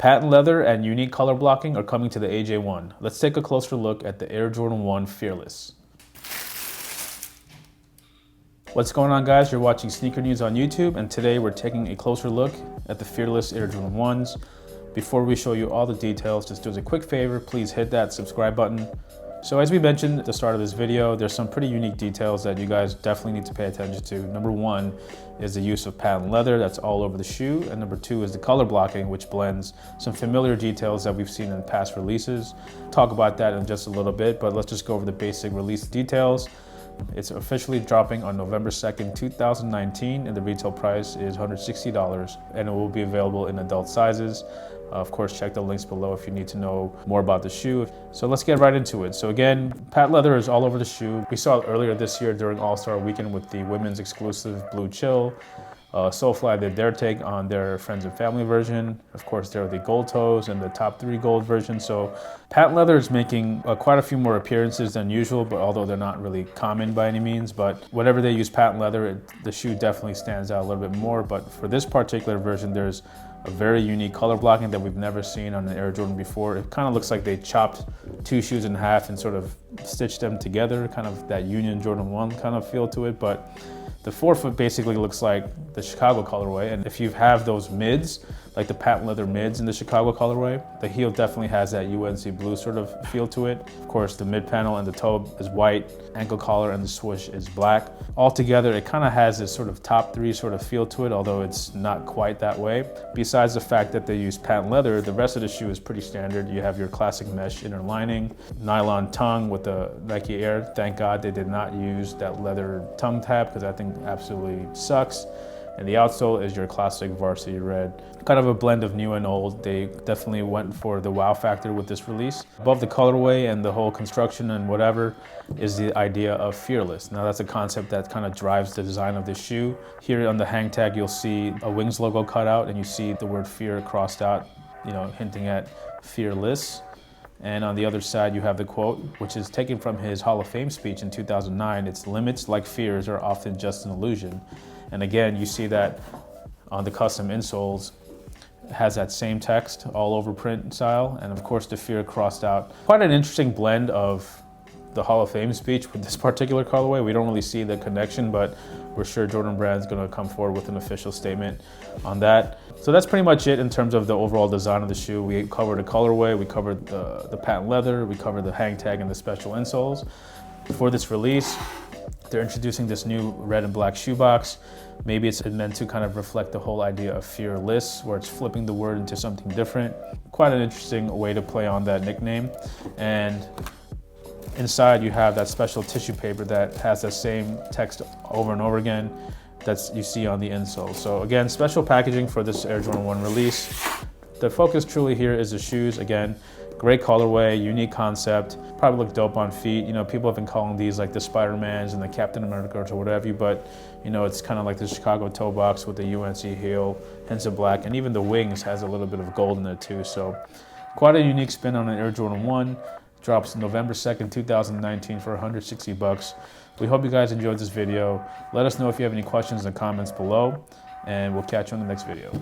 Patent leather and unique color blocking are coming to the AJ1. Let's take a closer look at the Air Jordan 1 Fearless. What's going on, guys? You're watching Sneaker News on YouTube, and today we're taking a closer look at the Fearless Air Jordan 1s. Before we show you all the details, just do us a quick favor, please hit that subscribe button. So as we mentioned at the start of this video, there's some pretty unique details that you guys definitely need to pay attention to. Number one is the use of patent leather that's all over the shoe. And number two is the color blocking, which blends some familiar details that we've seen in past releases. Talk about that in just a little bit, but let's just go over the basic release details. It's officially dropping on November 2nd, 2019, and the retail price is $160, and it will be available in adult sizes. Of course, check the links below if you need to know more about the shoe. So let's get right into it. So again, patent leather is all over the shoe. We saw it earlier this year during All-Star Weekend with the women's exclusive Blue Chill. Soulfly did their take on their friends and family version. Of course, there are the gold toes and the top 3 gold version. So patent leather is making quite a few more appearances than usual, but although they're not really common by any means, but whenever they use patent leather, the shoe definitely stands out a little bit more. But for this particular version, there's a very unique color blocking that we've never seen on an Air Jordan before. It kind of looks like they chopped 2 shoes in half and sort of stitched them together, kind of that Union Jordan 1 kind of feel to it. But the forefoot basically looks like the Chicago colorway. And if you have those mids, like the patent leather mids in the Chicago colorway, the heel definitely has that UNC blue sort of feel to it. Of course, the mid panel and the toe is white, ankle collar and the swoosh is black. Altogether, it kind of has this sort of top 3 sort of feel to it, although it's not quite that way. Besides the fact that they use patent leather, the rest of the shoe is pretty standard. You have your classic mesh inner lining, nylon tongue with the Nike Air. Thank God they did not use that leather tongue tab, because I think absolutely sucks. And the outsole is your classic varsity red. Kind of a blend of new and old. They definitely went for the wow factor with this release. Above the colorway and the whole construction and whatever is the idea of fearless. Now that's a concept that kind of drives the design of the shoe. Here on the hang tag, you'll see a Wings logo cut out, and you see the word fear crossed out, hinting at fearless. And on the other side, you have the quote, which is taken from his Hall of Fame speech in 2009. It's limits like fears are often just an illusion. And again, you see that on the custom insoles. It has that same text all over print style. And of course, the fear crossed out. Quite an interesting blend of the Hall of Fame speech with this particular colorway. We don't really see the connection, but we're sure Jordan Brand's gonna come forward with an official statement on that. So that's pretty much it in terms of the overall design of the shoe. We covered the colorway, we covered the patent leather, we covered the hang tag and the special insoles. For this release, they're introducing this new red and black shoebox. Maybe it's meant to kind of reflect the whole idea of fearless, where it's flipping the word into something different. Quite an interesting way to play on that nickname. And inside you have that special tissue paper that has that same text over and over again that you see on the insole. So again, special packaging for this Air Jordan 1 release. The focus truly here is the shoes. Again, great colorway, unique concept, probably look dope on feet. People have been calling these like the Spider-Mans and the Captain Americas or whatever, but it's kind of like the Chicago toe box with the UNC heel, hints of black, and even the Wings has a little bit of gold in it too. So quite a unique spin on an Air Jordan 1. Drops November 2nd, 2019 for $160. We hope you guys enjoyed this video. Let us know if you have any questions in the comments below, and we'll catch you on the next video.